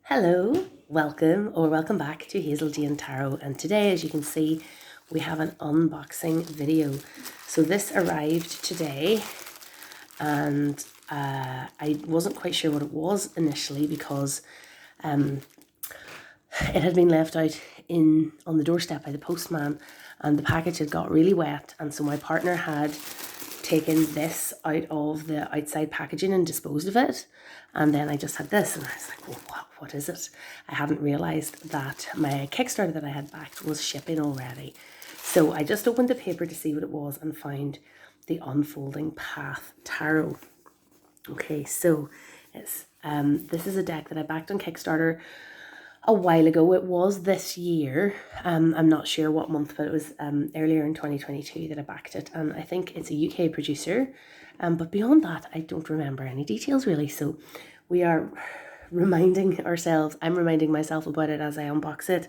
Hello, welcome back to Hazel Jane Tarot, and today, as you can see, we have an unboxing video. So this arrived today, and I wasn't quite sure what it was initially because it had been left out on the doorstep by the postman, and the package had got really wet, and so my partner had taken this out of the outside packaging and disposed of it. And then I just had this, and I was like, well, what is it? I hadn't realised that my Kickstarter that I had backed was shipping already. So I just opened the paper to see what it was and found the Unfolding Path Tarot. Okay, so it's this is a deck that I backed on Kickstarter a while ago. It was this year. I'm not sure what month, but it was earlier in 2022 that I backed it. And I think it's a UK producer. But beyond that, I don't remember any details really. So we are reminding ourselves, I'm reminding myself about it as I unbox it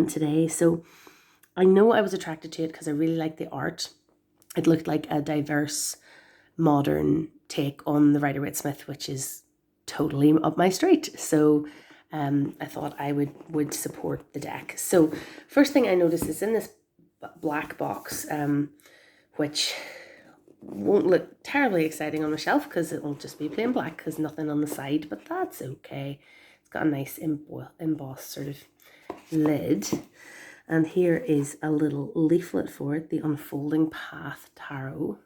today. So I know I was attracted to it because I really liked the art. It looked like a diverse, modern take on the Rider-Waite-Smith, which is totally up my street. So I thought I would support the deck. So first thing I noticed is in this black box, which won't look terribly exciting on the shelf because it will just be plain black because nothing on the side, but that's okay. It's got a nice embossed sort of lid. And here is a little leaflet for it, the Unfolding Path Tarot.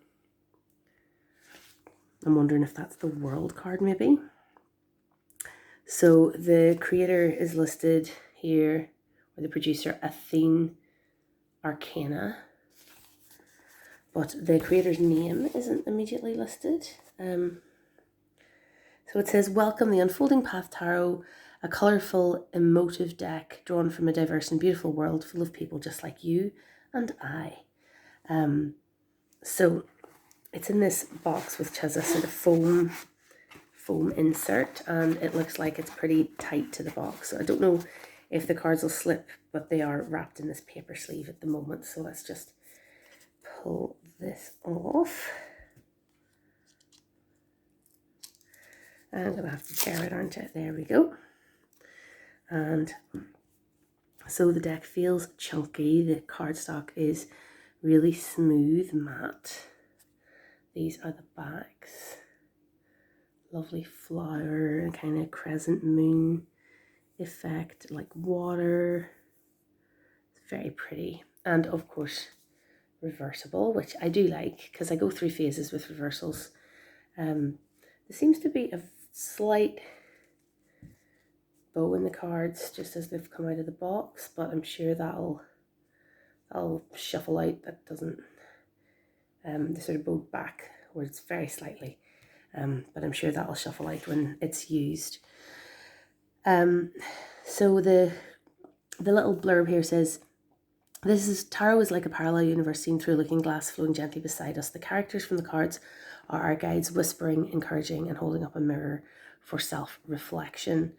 I'm wondering if that's the World card maybe. So the creator is listed here, or the producer, Athene Arcana. But the creator's name isn't immediately listed. So it says, welcome the Unfolding Path Tarot, a colourful, emotive deck drawn from a diverse and beautiful world full of people just like you and I. So it's in this box which has a sort of foam insert, and it looks like it's pretty tight to the box. So I don't know if the cards will slip, but they are wrapped in this paper sleeve at the moment. So let's just pull this off. I'm gonna have to tear it, aren't I? There we go. And so the deck feels chunky. The cardstock is really smooth, matte. These are the backs. Lovely flower and kind of crescent moon effect, like water. It's very pretty. And of course, reversible, which I do like because I go through phases with reversals. There seems to be a slight bow in the cards just as they've come out of the box, but I'm sure that'll shuffle out. That doesn't they sort of bow backwards very slightly, but I'm sure that'll shuffle out when it's used. So the little blurb here says, tarot is like a parallel universe seen through a looking glass flowing gently beside us. The characters from the cards are our guides, whispering, encouraging, and holding up a mirror for self-reflection.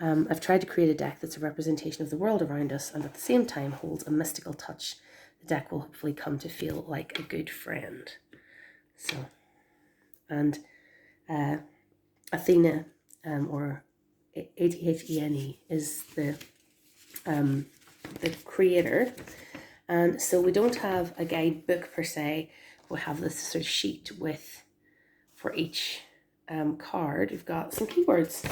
I've tried to create a deck that's a representation of the world around us and at the same time holds a mystical touch. The deck will hopefully come to feel like a good friend. So, and Athena, or Athene, is the creator. And so we don't have a guidebook per se. We have this sort of sheet for each card. We've got some keywords.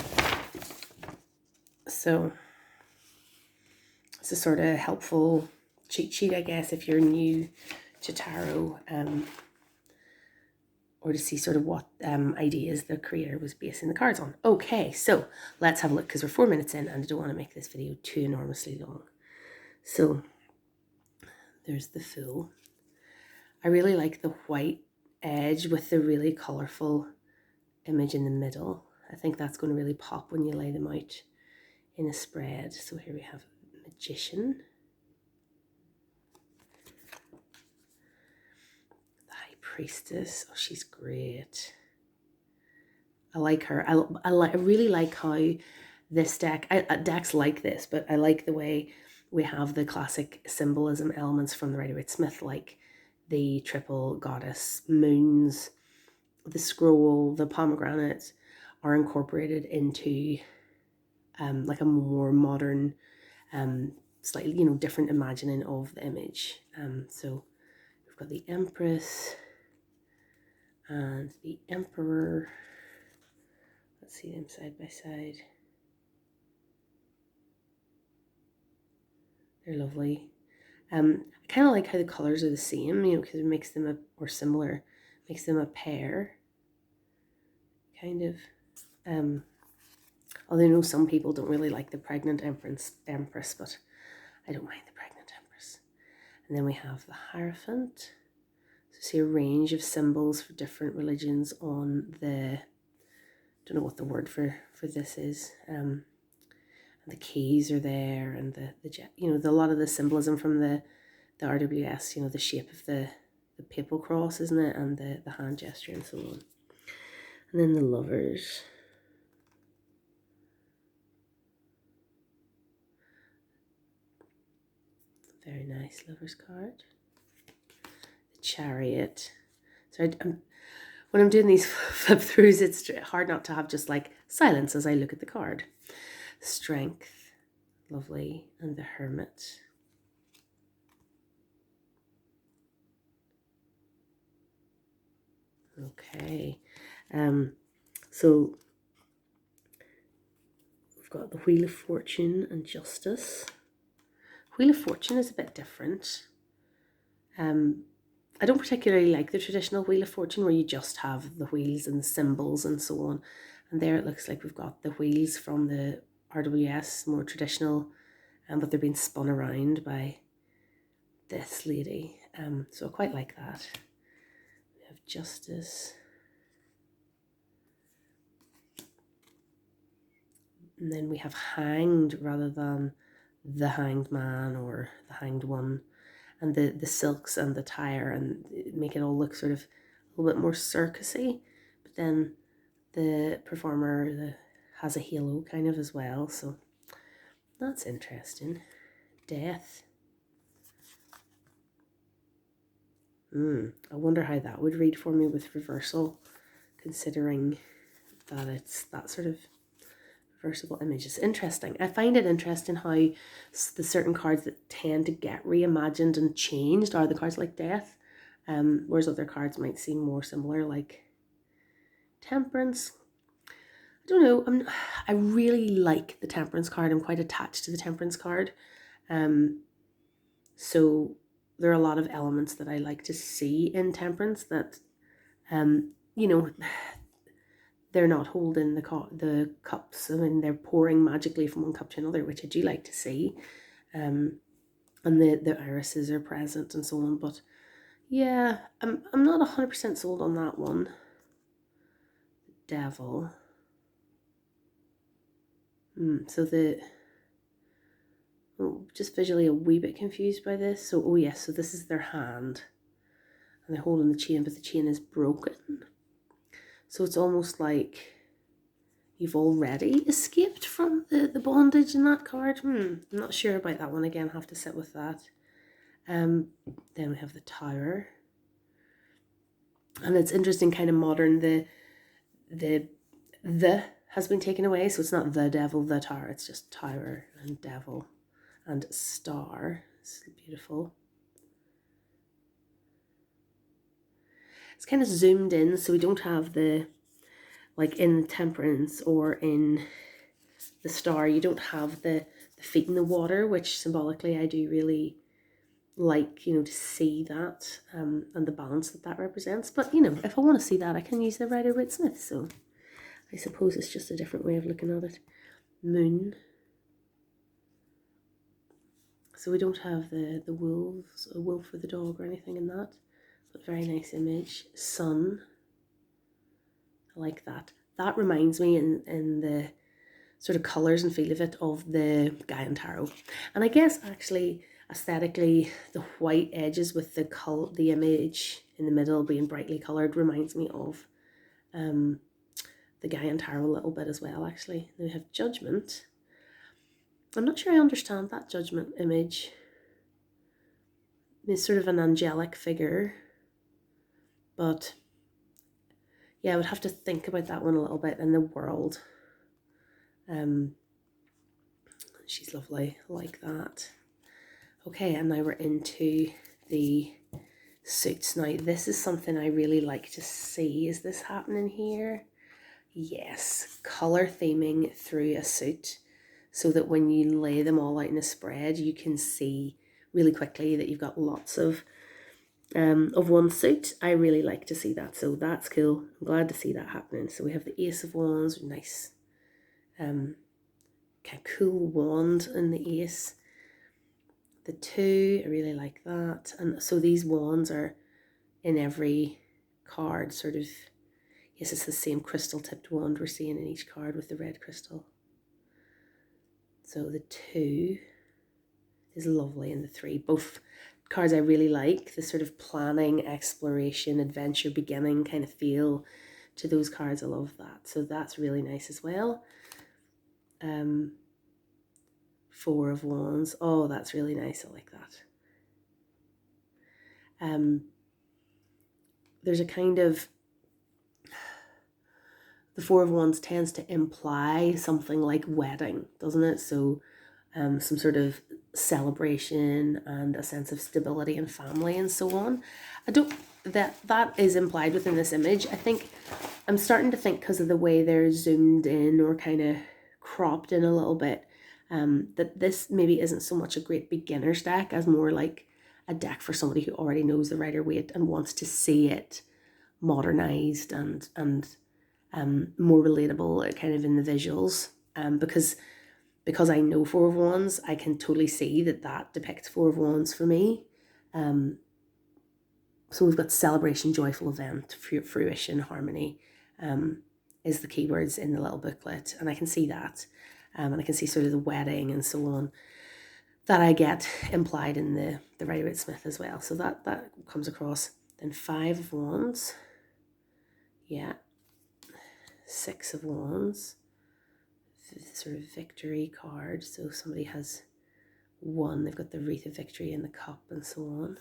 So it's a sort of helpful cheat sheet, I guess, if you're new to tarot, or to see sort of what ideas the creator was basing the cards on. Okay, so let's have a look because we're 4 minutes in and I don't want to make this video too enormously long. So there's the Fool. I really like the white edge with the really colourful image in the middle. I think that's going to really pop when you lay them out in a spread. So here we have Magician. The High Priestess. Oh, she's great. I like her. I really like how this deck, decks like this, but I like the way we have the classic symbolism elements from the Rider-Waite-Smith, like the triple goddess moons, the scroll, the pomegranate, are incorporated into like a more modern, slightly, you know, different imagining of the image. So we've got the Empress and the Emperor. Let's see them side by side. They're lovely. I kind of like how the colors are the same, you know, because it makes them or similar, makes them a pair. Kind of. Although I know some people don't really like the pregnant empress, but I don't mind the pregnant empress. And then we have the Hierophant. So see a range of symbols for different religions on the, don't know what the word for this is. And the keys are there, and the you know, a lot of the symbolism from the RWS, you know, the shape of the papal cross, isn't it, and the hand gesture and so on. And then the Lovers. Very nice Lovers card. The Chariot. So when I'm doing these flip throughs, it's hard not to have just like silence as I look at the card. Strength, lovely, and the Hermit. Okay, so we've got the Wheel of Fortune and Justice. Wheel of Fortune is a bit different. I don't particularly like the traditional Wheel of Fortune where you just have the wheels and the symbols and so on. And there it looks like we've got the wheels from the RWS, more traditional, but they're being spun around by this lady. So I quite like that. We have Justice. And then we have Hanged rather than the Hanged Man or the Hanged One. And the silks and the tire and make it all look sort of a little bit more circusy. But then the performer has a halo kind of as well. So that's interesting. Death. I wonder how that would read for me with reversal, considering that it's that sort of reversible image. Is interesting. I find it interesting how the certain cards that tend to get reimagined and changed are the cards like Death, whereas other cards might seem more similar, like Temperance. I don't know. I really like the Temperance card. I'm quite attached to the Temperance card. So there are a lot of elements that I like to see in Temperance that, you know, they're not holding the cups. I mean, they're pouring magically from one cup to another, which I do like to see. And the irises are present and so on. But yeah, I'm not 100% sold on that one. Devil. So just visually a wee bit confused by this. So, oh yes, so this is their hand. And they're holding the chain, but the chain is broken. So it's almost like you've already escaped from the bondage in that card. I'm not sure about that one. Again, have to sit with that. Then we have the Tower. And it's interesting, kind of modern. The has been taken away, so it's not the devil, the tower. It's just Tower and devil and star. It's beautiful. It's kind of zoomed in, so we don't have the, like in Temperance or in the Star, you don't have the feet in the water, which symbolically I do really like, you know, to see that and the balance that represents. But, you know, if I want to see that, I can use the Rider-Waite Smith. So I suppose it's just a different way of looking at it. Moon. So we don't have the wolves, a wolf with a dog or anything in that. But very nice image. Sun. I like that. That reminds me in the sort of colours and feel of it of the Gaian Tarot. And I guess actually aesthetically the white edges with the image in the middle being brightly coloured reminds me of the Gaian Tarot a little bit as well actually. Then we have Judgment. I'm not sure I understand that Judgment image. It's sort of an angelic figure, but yeah, I would have to think about that one a little bit. In the World. she's lovely. I like that. Okay, and now we're into the suits. Now, this is something I really like to see. Is this happening here? Yes, colour theming through a suit so that when you lay them all out in a spread, you can see really quickly that you've got lots of one suit. I really like to see that, so that's cool. I'm glad to see that happening. So we have the Ace of Wands, nice kind of cool wand in the Ace. The 2, I really like that. And so these wands are in every card, sort of. Yes, it's the same crystal tipped wand we're seeing in each card with the red crystal. So the 2 is lovely, and the 3, both cards I really like. The sort of planning, exploration, adventure, beginning kind of feel to those cards. I love that. So that's really nice as well. 4 of Wands. Oh, that's really nice. I like that. There's a kind of, the 4 of Wands tends to imply something like wedding, doesn't it? So some sort of celebration and a sense of stability and family and so on. That is implied within this image. I think I'm starting to think, because of the way they're zoomed in or kind of cropped in a little bit, that this maybe isn't so much a great beginner's deck as more like a deck for somebody who already knows the Rider-Waite and wants to see it modernized and more relatable kind of in the visuals. Because I know 4 of Wands, I can totally see that depicts 4 of Wands for me. So we've got celebration, joyful event, fruition, harmony is the keywords in the little booklet. And I can see that. And I can see sort of the wedding and so on that I get implied in the Rider-Waite-Smith as well. So that comes across. Then 5 of Wands. Yeah. 6 of Wands. Sort of victory card. So somebody has won. They've got the wreath of victory and the cup and so on.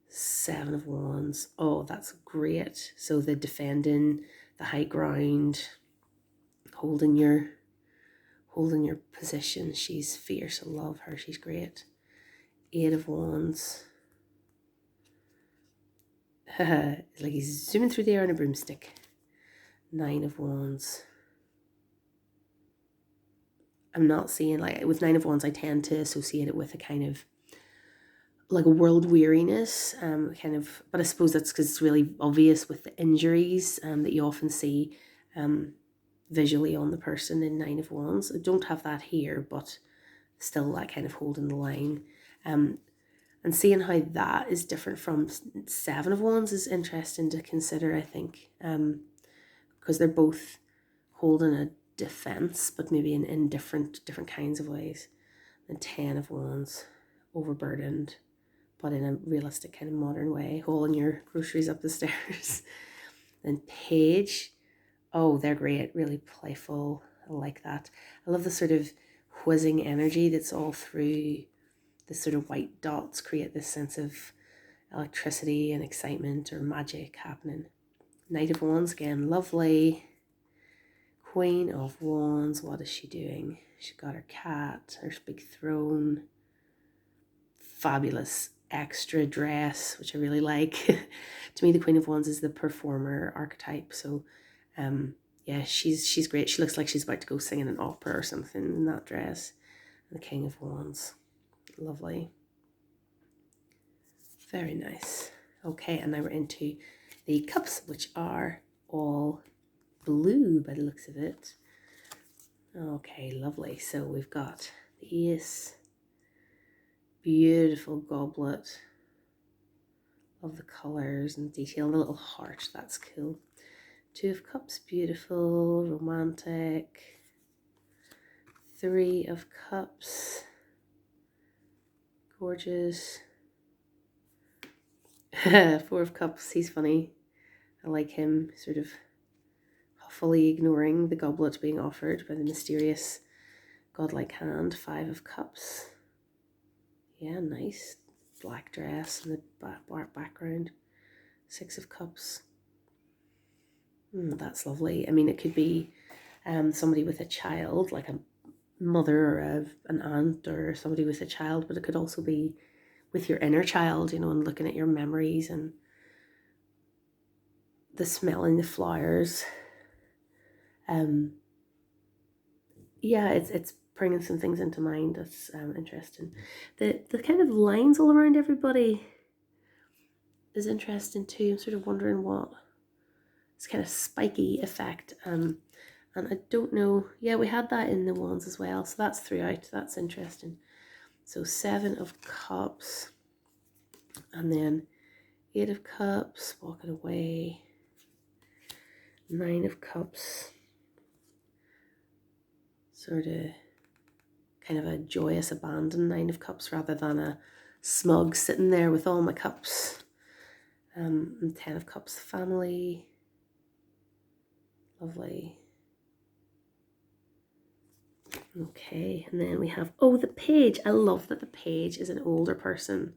7 of Wands. Oh, that's great. So the defending, the high ground, holding your position. She's fierce. I love her. She's great. 8 of Wands. It's like he's zooming through the air on a broomstick. 9 of Wands. I'm not seeing, like, with 9 of Wands, I tend to associate it with a kind of like a world weariness, kind of, but I suppose that's because it's really obvious with the injuries that you often see visually on the person in 9 of Wands. I don't have that here, but still that kind of holding the line. And seeing how that is different from 7 of Wands is interesting to consider, I think, because they're both holding a defense, but maybe in different kinds of ways. And 10 of Wands, overburdened, but in a realistic kind of modern way, hauling your groceries up the stairs. Then Page, oh, they're great, really playful. I like that. I love the sort of whizzing energy that's all through the sort of white dots, create this sense of electricity and excitement or magic happening. Knight of Wands, again, lovely. Queen of Wands, what is she doing? She's got her cat, her big throne. Fabulous extra dress, which I really like. To me, the Queen of Wands is the performer archetype. So yeah, she's great. She looks like she's about to go sing in an opera or something in that dress. And the King of Wands, lovely. Very nice. Okay, and now we're into the cups, which are all blue by the looks of it. Okay, lovely. So we've got the Ace, beautiful goblet. Love the colours and detail. The little heart, that's cool. 2 of Cups, beautiful, romantic. 3 of Cups, gorgeous. 4 of Cups, he's funny. I like him, sort of fully ignoring the goblet being offered by the mysterious godlike hand. 5 of Cups. Yeah, nice. Black dress and the background. 6 of Cups. That's lovely. I mean, it could be somebody with a child, like a mother or an aunt or somebody with a child, but it could also be with your inner child, you know, and looking at your memories and the smelling the flowers. Yeah, it's bringing some things into mind that's interesting. The kind of lines all around everybody is interesting too. I'm sort of wondering what this kind of spiky effect. And I don't know. Yeah, we had that in the wands as well, so that's throughout. That's interesting. So 7 of Cups, and then 8 of Cups, walking away. 9 of Cups, sort of kind of a joyous abandon 9 of Cups rather than a smug sitting there with all my cups. And 10 of Cups, family. Lovely. Okay, and then we have, oh, the Page. I love that the Page is an older person.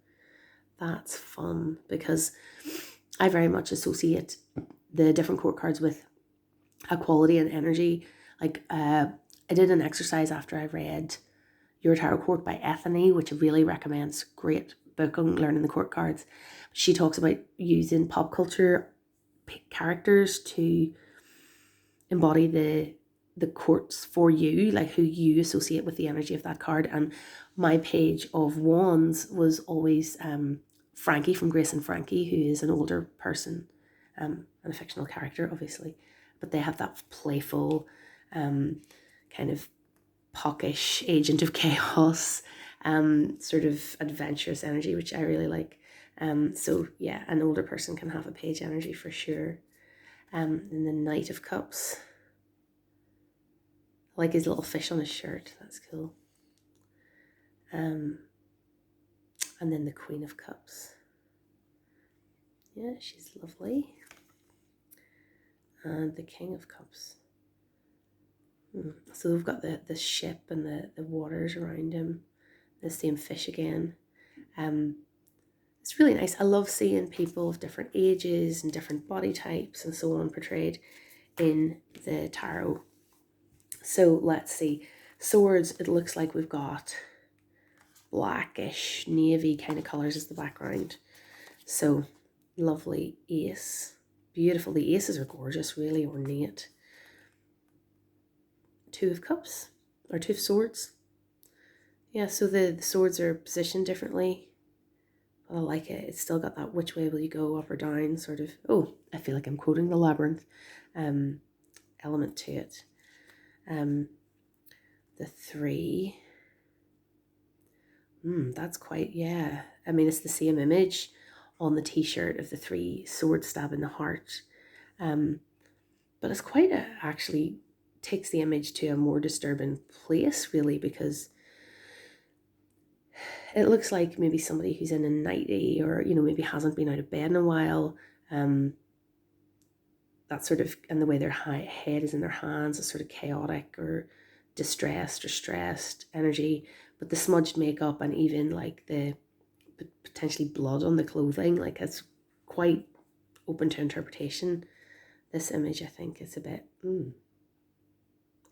That's fun because I very much associate the different court cards with equality and energy. Like I did an exercise after I read Your Tarot Court by Ethany, which I really recommend. It's a great book on learning the court cards. She talks about using pop culture characters to embody the courts for you, like who you associate with the energy of that card. And my Page of Wands was always Frankie from Grace and Frankie, who is an older person, and a fictional character, obviously, but they have that playful, kind of hawkish agent of chaos, sort of adventurous energy, which I really like. So yeah, an older person can have a Page energy for sure. And the Knight of Cups, I like his little fish on his shirt. That's cool. And then the Queen of Cups. Yeah, she's lovely. And the King of Cups. So we've got the ship and the waters around him. The same fish again. It's really nice. I love seeing people of different ages and different body types and so on portrayed in the tarot. So let's see. Swords, it looks like we've got blackish, navy kind of colours as the background. So lovely Ace. Beautiful. The aces are gorgeous, really ornate. 2 of Cups, or 2 of Swords. Yeah, so the swords are positioned differently. I like it. It's still got that which way will you go, up or down, sort of. Oh, I feel like I'm quoting the Labyrinth element to it. The 3. That's quite, yeah. I mean, it's the same image on the t-shirt of the 3 swords stabbing the heart. But it's quite actually takes the image to a more disturbing place, really, because it looks like maybe somebody who's in a nightie, or, you know, maybe hasn't been out of bed in a while. That sort of, and the way their head is in their hands is sort of chaotic or distressed or stressed energy. But the smudged makeup and even like the potentially blood on the clothing, like it's quite open to interpretation. This image, I think, is a bit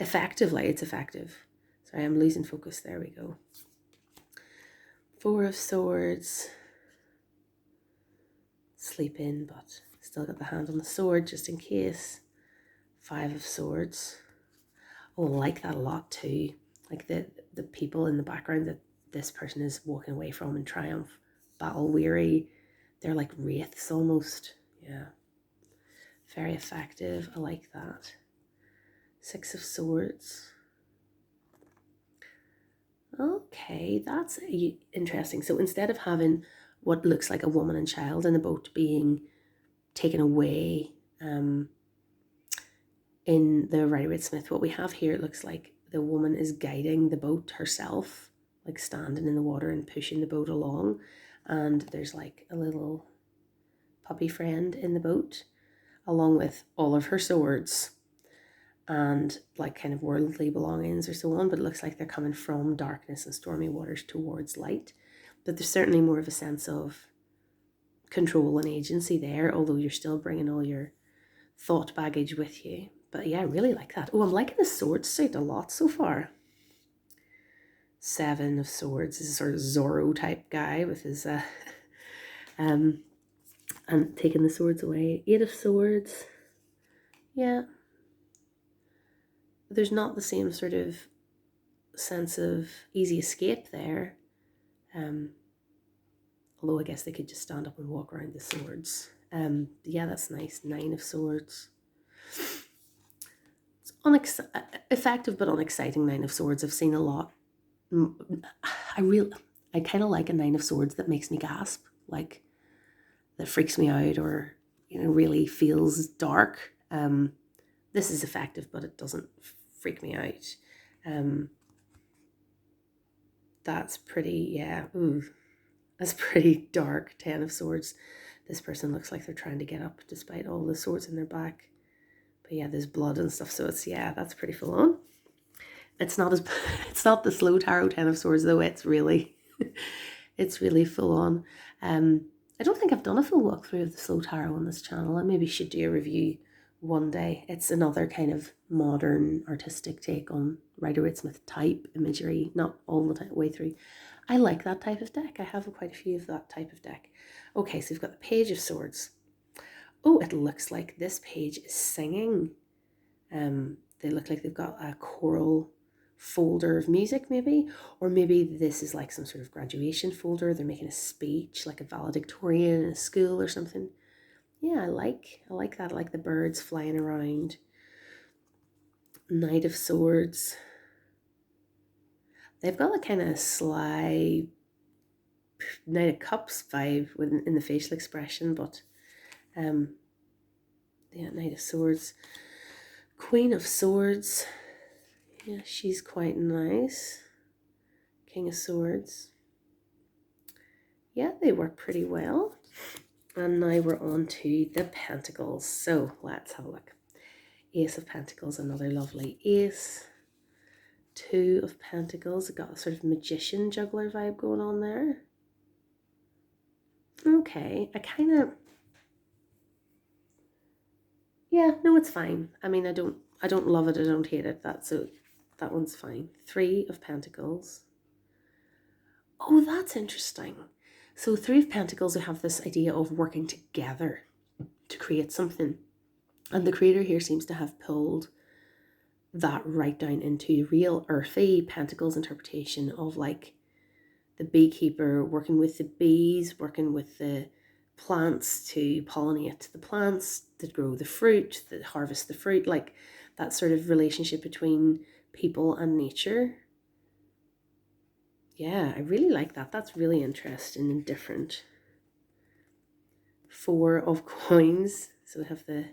effective. Like, it's effective. Sorry, I'm losing focus. There we go. 4 of Swords. Sleep in, but still got the hand on the sword just in case. 5 of Swords. Oh, I like that a lot too. Like the people in the background that this person is walking away from in triumph, battle weary. They're like wraiths almost. Yeah. Very effective. I like that. 6 of Swords. Okay, that's interesting. So instead of having what looks like a woman and child in the boat being taken away in the Rider-Waite-Smith, what we have here, it looks like the woman is guiding the boat herself, like standing in the water and pushing the boat along. And there's like a little puppy friend in the boat, along with all of her swords and like kind of worldly belongings or so on. But it looks like they're coming from darkness and stormy waters towards light. But there's certainly more of a sense of control and agency there, although you're still bringing all your thought baggage with you. But yeah, I really like that. Oh, I'm liking the sword suit a lot so far. Seven of Swords is a sort of Zorro type guy with his and taking the swords away. Eight of Swords. Yeah. There's not the same sort of sense of easy escape there. Although I guess they could just stand up and walk around the swords. Yeah, that's nice. Nine of Swords. It's effective but unexciting Nine of Swords. I've seen a lot. I kind of like a Nine of Swords that makes me gasp, like that freaks me out, or really feels dark. This is effective, but it doesn't freak me out. That's pretty, yeah. Ooh, that's pretty dark. 10 of Swords. This person looks like they're trying to get up despite all the swords in their back. But yeah, there's blood and stuff, so it's, yeah, that's pretty full on. It's not the slow tarot 10 of Swords though. It's really full on. I don't think I've done a full walkthrough of the slow tarot on this channel. I maybe should do a review one day. It's another kind of modern artistic take on Rider-Waite-Smith type imagery, not all the way through. I like that type of deck. I have quite a few of that type of deck. Okay, so we've got the Page of Swords. Oh, it looks like this page is singing. They look like they've got a choral folder of music maybe, or maybe this is like some sort of graduation folder. They're making a speech, like a valedictorian in a school or something. Yeah, I like that. I like the birds flying around. Knight of Swords. They've got a kind of sly Knight of Cups vibe in the facial expression, but yeah, Knight of Swords. Queen of Swords. Yeah, she's quite nice. King of Swords. Yeah, they work pretty well. And now we're on to the Pentacles. So let's have a look. Ace of Pentacles, another lovely ace. Two of Pentacles. Got a sort of magician juggler vibe going on there. Okay, yeah, no, it's fine. I mean, I don't love it, I don't hate it. That one's fine. Three of Pentacles. Oh, that's interesting. So Three of Pentacles, we have this idea of working together to create something. And the creator here seems to have pulled that right down into real earthy Pentacles interpretation of like the beekeeper working with the bees, working with the plants to pollinate the plants, that grow the fruit, that harvest the fruit, like that sort of relationship between people and nature. Yeah, I really like that. That's really interesting and different. Four of Coins. So we have the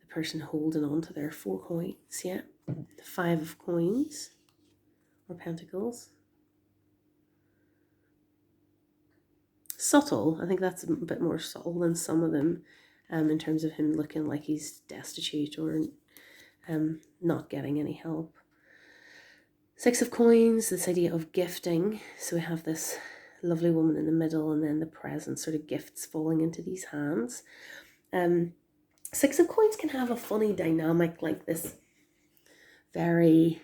person holding on to their 4 coins. Yeah. Five of Coins or Pentacles. Subtle. I think that's a bit more subtle than some of them, in terms of him looking like he's destitute or not getting any help. Six of Coins, this idea of gifting. So we have this lovely woman in the middle and then the present sort of gifts falling into these hands. Six of Coins can have a funny dynamic, like this very,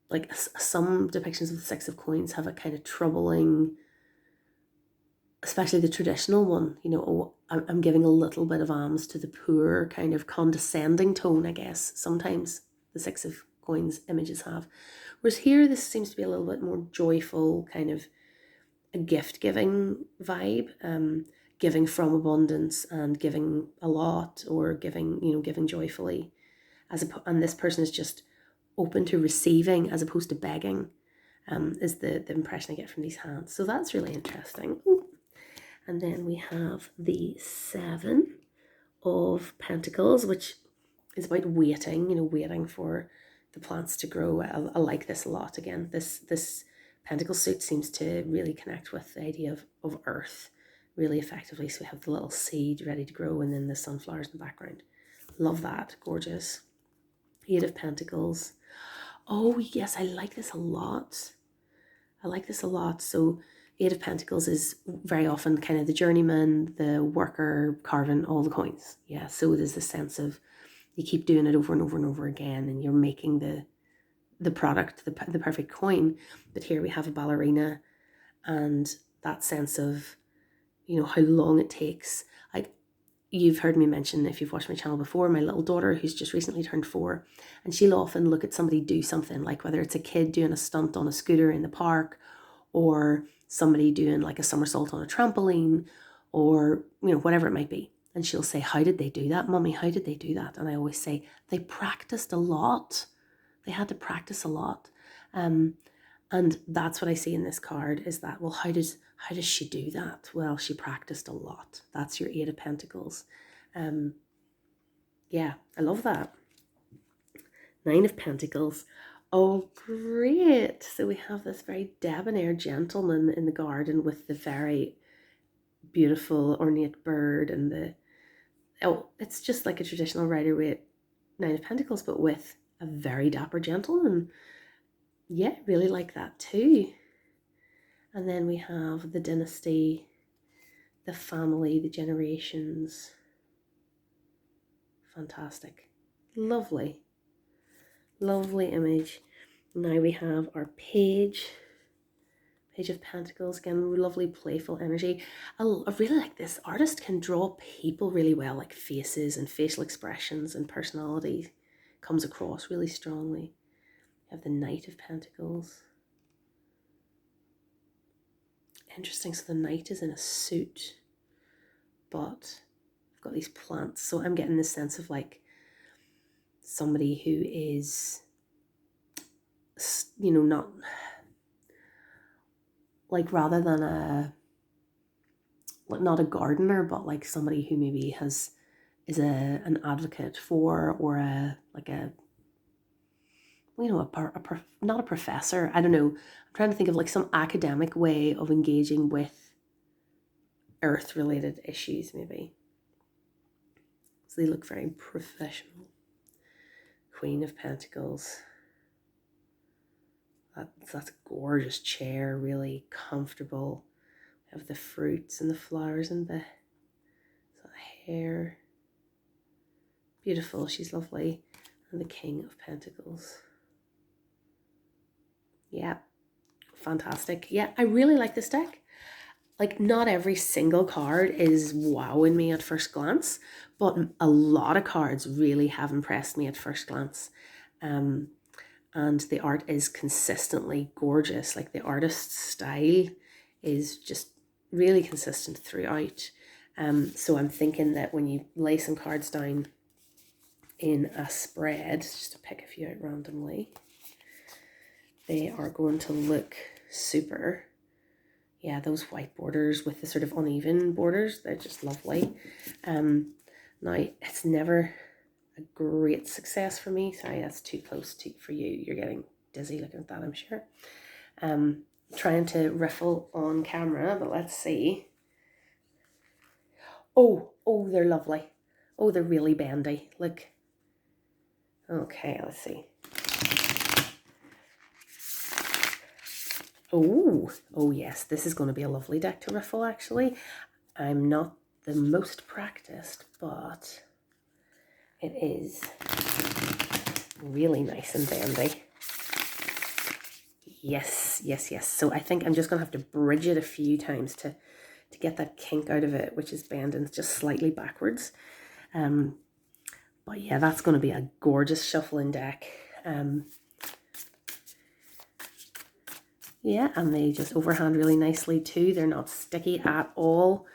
like some depictions of the Six of Coins have a kind of troubling, especially the traditional one, oh, I'm giving a little bit of alms to the poor, kind of condescending tone, I guess, sometimes the Six of Coins images have. Whereas here, this seems to be a little bit more joyful, kind of a gift-giving vibe, giving from abundance and giving a lot, or giving joyfully. And this person is just open to receiving as opposed to begging, is the impression I get from these hands. So that's really interesting. Ooh. And then we have the Seven of Pentacles, which is about waiting, waiting for the plants to grow. I like this a lot. Again, this Pentacle suit seems to really connect with the idea of earth really effectively. So we have the little seed ready to grow and then the sunflowers in the background. Love that. Gorgeous. Eight of Pentacles. Oh, yes, I like this a lot. So Eight of Pentacles is very often kind of the journeyman, the worker carving all the coins. Yeah, so there's this sense of you keep doing it over and over and over again, and you're making the the product, the perfect coin. But here we have a ballerina, and that sense of, you know, how long it takes. Like, you've heard me mention, if you've watched my channel before, my little daughter who's just recently turned 4, and she'll often look at somebody do something, like whether it's a kid doing a stunt on a scooter in the park, or somebody doing like a somersault on a trampoline, or, you know, whatever it might be. And she'll say, how did they do that, Mummy? How did they do that? And I always say, they practiced a lot. They had to practice a lot. And that's what I see in this card, is that, well, how does she do that? Well, she practiced a lot. That's your 8 of Pentacles. Yeah, I love that. 9 of Pentacles. Oh, great. So we have this very debonair gentleman in the garden with the very beautiful ornate bird and the, oh, it's just like a traditional Rider-Waite 9 of Pentacles, but with a very dapper gentleman. Yeah, really like that too. And then we have the dynasty, the family, the generations. Fantastic. Lovely. Lovely image. Now we have our Page of Pentacles. Again, lovely playful energy. I really like this. Artist can draw people really well, like faces and facial expressions and personality comes across really strongly. We have the Knight of Pentacles. Interesting. So the Knight is in a suit, but I've got these plants. So I'm getting this sense of like somebody who is, you know, not like, rather than not a gardener, but like somebody who maybe is an advocate for, or you know, not a professor. I don't know. I'm trying to think of like some academic way of engaging with earth-related issues, maybe. So they look very professional. Queen of Pentacles. That's a gorgeous chair, really comfortable. We have the fruits and the flowers and the hair. Beautiful, she's lovely. And the King of Pentacles. Yeah, fantastic. Yeah, I really like this deck. Like, not every single card is wowing me at first glance, but a lot of cards really have impressed me at first glance. And the art is consistently gorgeous. Like, the artist's style is just really consistent throughout. So I'm thinking that when you lay some cards down in a spread, just to pick a few out randomly, they are going to look super. Yeah, those white borders with the sort of uneven borders, they're just lovely. Now, it's never a great success for me. Sorry, that's too close for you. You're getting dizzy looking at that, I'm sure. Trying to riffle on camera, but let's see. Oh, they're lovely. Oh, they're really bendy. Look. Okay, let's see. Oh yes, this is going to be a lovely deck to riffle, actually. I'm not the most practiced, but it is really nice and bendy. Yes. So I think I'm just going to have to bridge it a few times to get that kink out of it, which is bending just slightly backwards. But yeah, that's going to be a gorgeous shuffling deck. Yeah, and they just overhand really nicely too. They're not sticky at all.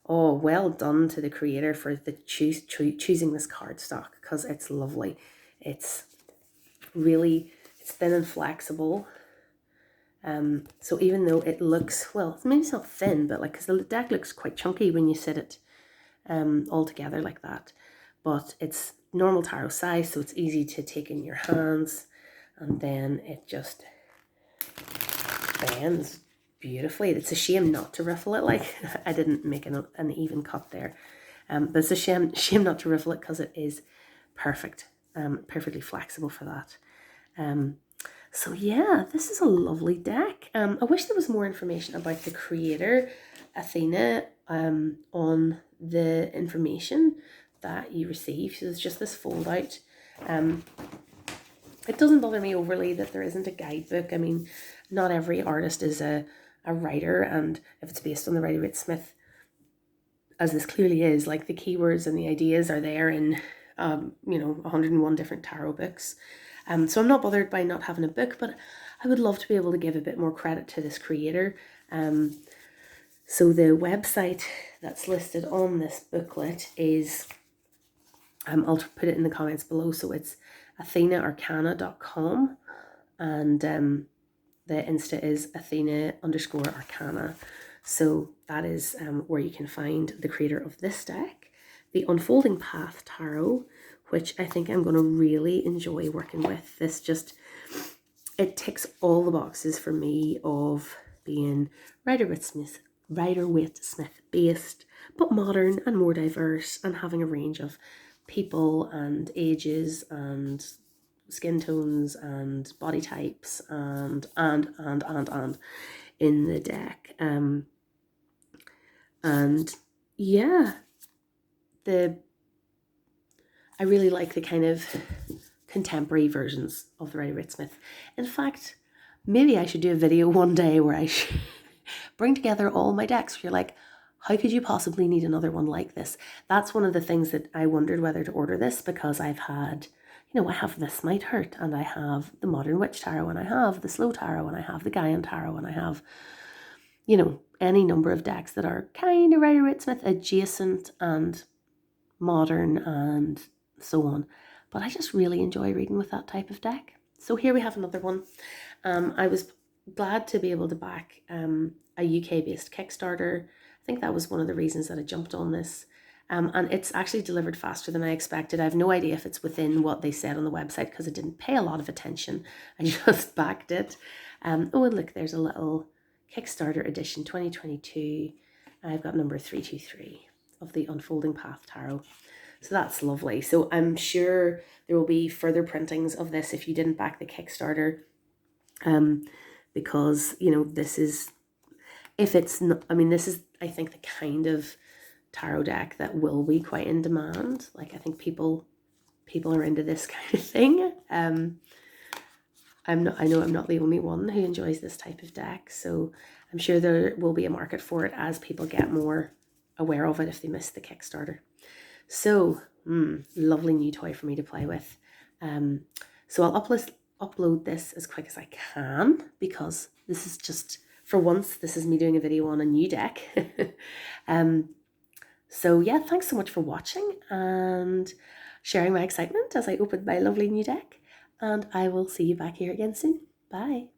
Oh, well done to the creator for the choosing this cardstock, because it's lovely. It's thin and flexible. So even though it looks, well, maybe it's not thin, but like, because the deck looks quite chunky when you sit it all together like that. But it's normal tarot size, so it's easy to take in your hands, and then it just bends beautifully. It's a shame not to riffle it. Like, I didn't make an even cut there, but it's a shame not to riffle it, because it is perfect, perfectly flexible for that. So yeah, this is a lovely deck. I wish there was more information about the creator, Athena, on the information that you receive. So it's just this fold out. it doesn't bother me overly that there isn't a guidebook. I mean, not every artist is a writer, and if it's based on the Rider-Waite-Smith, as this clearly is, like the keywords and the ideas are there in, 101 different tarot books. So I'm not bothered by not having a book, but I would love to be able to give a bit more credit to this creator. So the website that's listed on this booklet is, I'll put it in the comments below. So it's athenaarcana.com, and the Insta is Athena_arcana. So that is where you can find the creator of this deck, the Unfolding Path Tarot, which I think I'm going to really enjoy working with. This just, it ticks all the boxes for me of being Rider-Waite-Smith based, but modern and more diverse, and having a range of people and ages and skin tones and body types and in the deck. And yeah, I really like the kind of contemporary versions of the Rider-Waite-Smith. In fact, maybe I should do a video one day where I should bring together all my decks. Where you're like, how could you possibly need another one like this? That's one of the things that I wondered whether to order this, because I've had, I have This Might Hurt, and I have the Modern Witch Tarot, and I have the Slow Tarot, and I have the Gaian Tarot, and I have, any number of decks that are kind of Rider-Waite-Smith adjacent and modern and so on. But I just really enjoy reading with that type of deck. So here we have another one. I was glad to be able to back a UK-based Kickstarter. I think that was one of the reasons that I jumped on this. And it's actually delivered faster than I expected. I have no idea if it's within what they said on the website, because I didn't pay a lot of attention. I just backed it. Oh, and look, there's a little Kickstarter edition 2022. I've got number 323 of the Unfolding Path Tarot. So that's lovely. So I'm sure there will be further printings of this if you didn't back the Kickstarter. Because, this is, if it's not, this is, I think, the kind of tarot deck that will be quite in demand. Like, I think people are into this kind of thing. I know I'm not the only one who enjoys this type of deck, so I'm sure there will be a market for it as people get more aware of it if they missed the Kickstarter. So, lovely new toy for me to play with. So I'll upload this as quick as I can, because this is just, for once, this is me doing a video on a new deck. So yeah, thanks so much for watching and sharing my excitement as I open my lovely new deck. And I will see you back here again soon. Bye.